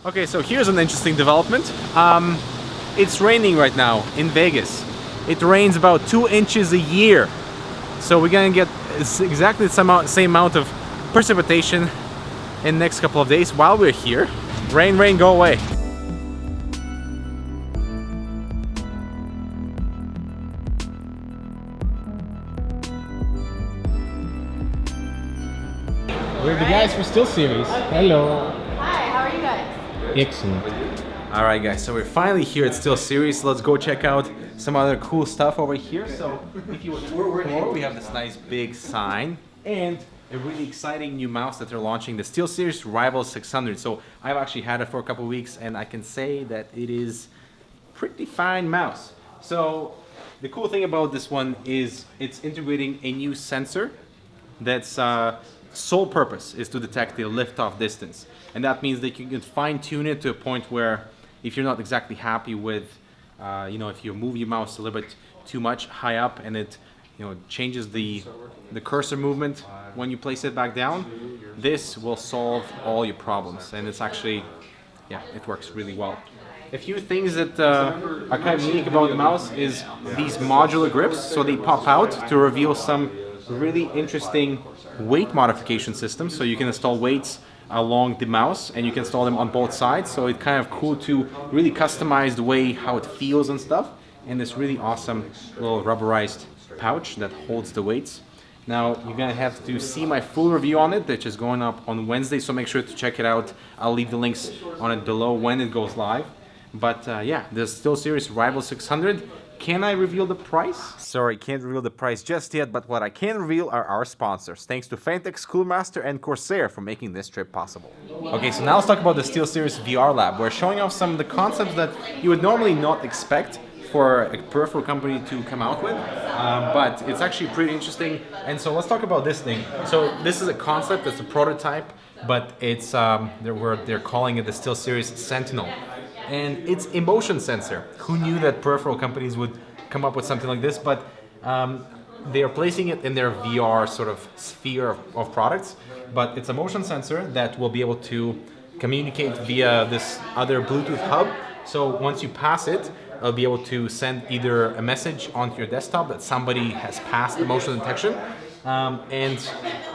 Okay, so here's an interesting development. It's raining right now in Vegas. It rains about 2 inches a year. So we're gonna get exactly the same amount of precipitation in the next couple of days while we're here. Rain, rain, go away. We're the guys from Steelseries. Hello. Hi, how are you guys? Excellent. Alright guys, so we're finally here at Steelseries. Let's go check out some other cool stuff over here. So if you look, we have this nice big sign and a really exciting new mouse that they're launching, the Steelseries Rival 600. So I've actually had it for a couple of weeks and I can say that it is pretty fine mouse. So the cool thing about this one is it's integrating a new sensor that's sole purpose is to detect the lift-off distance. And that means that you can fine-tune it to a point where if you're not exactly happy with, if you move your mouse a little bit too much high up and it, changes the cursor movement when you place it back down, this will solve all your problems. And it's actually, it works really well. A few things that are kind of unique about the mouse is these modular grips. So they pop out to reveal some really interesting weight modification systems. So you can install weights along the mouse and you can install them on both sides. So it's kind of cool to really customize the way how it feels and stuff. And this really awesome little rubberized pouch that holds the weights. Now you're gonna have to see my full review on it, which is going up on Wednesday. So make sure to check it out. I'll leave the links on it below when it goes live. But the Steelseries Rival 600. Can I reveal the price? Sorry, can't reveal the price just yet, but what I can reveal are our sponsors. Thanks to Fantex, Coolmaster, and Corsair for making this trip possible. Okay, so now let's talk about the Steelseries VR Lab. We're showing off some of the concepts that you would normally not expect for a peripheral company to come out with, but it's actually pretty interesting. And so let's talk about this thing. So this is a concept, it's a prototype, but it's they're calling it the Steelseries Sentinel. And it's a motion sensor. Who knew that peripheral companies would come up with something like this? But they are placing it in their VR sort of sphere of products. But it's a motion sensor that will be able to communicate via this other Bluetooth hub. So once you pass it, it'll be able to send either a message onto your desktop that somebody has passed the motion detection. And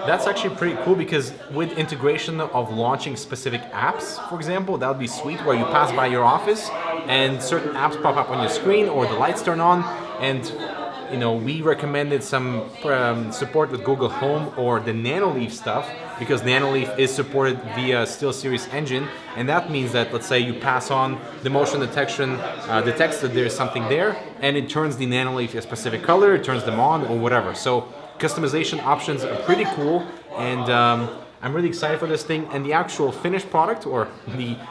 that's actually pretty cool because with integration of launching specific apps, for example, that would be sweet where you pass by your office and certain apps pop up on your screen or the lights turn on. And we recommended some support with Google Home or the Nanoleaf stuff because Nanoleaf is supported via Steelseries engine, and that means that let's say you pass on the motion detection, detects that there's something there, and it turns the Nanoleaf a specific color, it turns them on or whatever. So customization options are pretty cool, and I'm really excited for this thing. And the actual finished product, or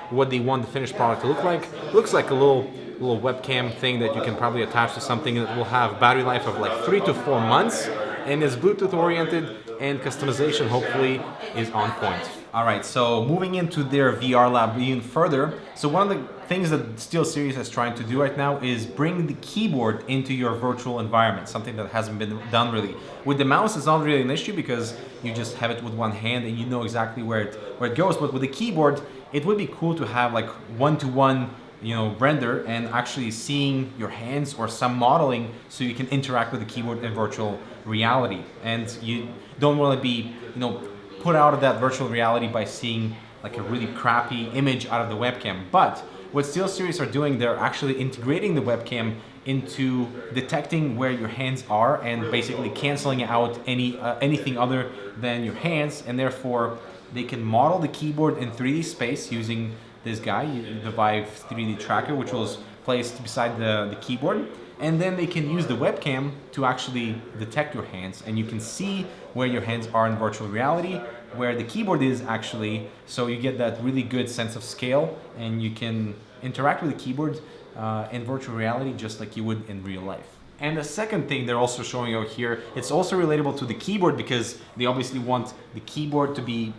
what they want the finished product to look like, looks like a little webcam thing that you can probably attach to something that will have battery life of like 3 to 4 months, and is Bluetooth oriented, and customization hopefully is on point. All right, so moving into their VR lab even further. So one of the things that Steelseries is trying to do right now is bring the keyboard into your virtual environment, something that hasn't been done really. With the mouse, it's not really an issue because you just have it with one hand and you know exactly where it goes. But with the keyboard, it would be cool to have like one-to-one render and actually seeing your hands or some modeling so you can interact with the keyboard in virtual reality. And you don't want to be, put out of that virtual reality by seeing like a really crappy image out of the webcam. But what Steelseries are doing, they're actually integrating the webcam into detecting where your hands are and basically canceling out anything other than your hands, and therefore they can model the keyboard in 3D space using this guy, the Vive 3D tracker, which was placed beside the keyboard. And then they can use the webcam to actually detect your hands, and you can see where your hands are in virtual reality, where the keyboard is actually, so you get that really good sense of scale, and you can interact with the keyboard in virtual reality just like you would in real life. And the second thing they're also showing out here, it's also relatable to the keyboard because they obviously want the keyboard to be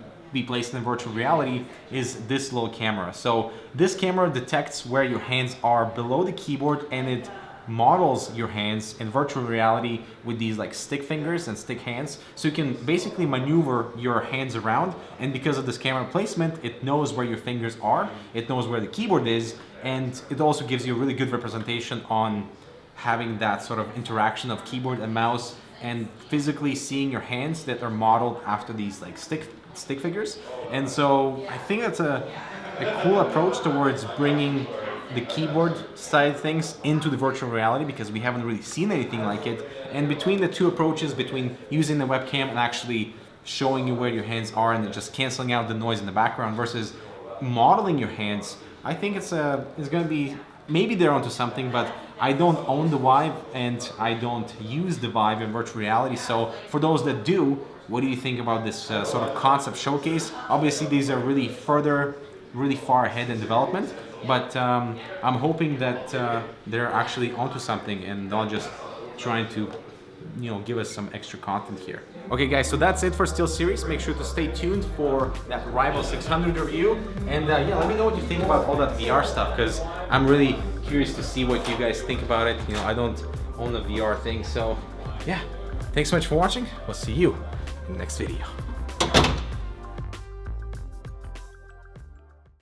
placed in virtual reality, is this little camera. So this camera detects where your hands are below the keyboard, and it models your hands in virtual reality with these like stick fingers and stick hands, so you can basically maneuver your hands around. And because of this camera placement, it knows where your fingers are, it knows where the keyboard is, and it also gives you a really good representation on having that sort of interaction of keyboard and mouse and physically seeing your hands that are modeled after these like stick figures. And so I think that's a cool approach towards bringing the keyboard side of things into the virtual reality, because we haven't really seen anything like it. And between the two approaches, between using the webcam and actually showing you where your hands are and just canceling out the noise in the background versus modeling your hands, I think it's going to be, maybe they're onto something, but I don't own the Vive and I don't use the Vive in virtual reality. So for those that do, what do you think about this sort of concept showcase? Obviously these are really far ahead in development, but I'm hoping that they're actually onto something and not just trying to, you know, give us some extra content here. Okay guys, so that's it for Steelseries. Make sure to stay tuned for that Rival 600 review, and yeah, let me know what you think about all that VR stuff, because I'm really curious to see what you guys think about it. You know, I don't own a VR thing, so yeah. Thanks so much for watching. We'll see you in the next video.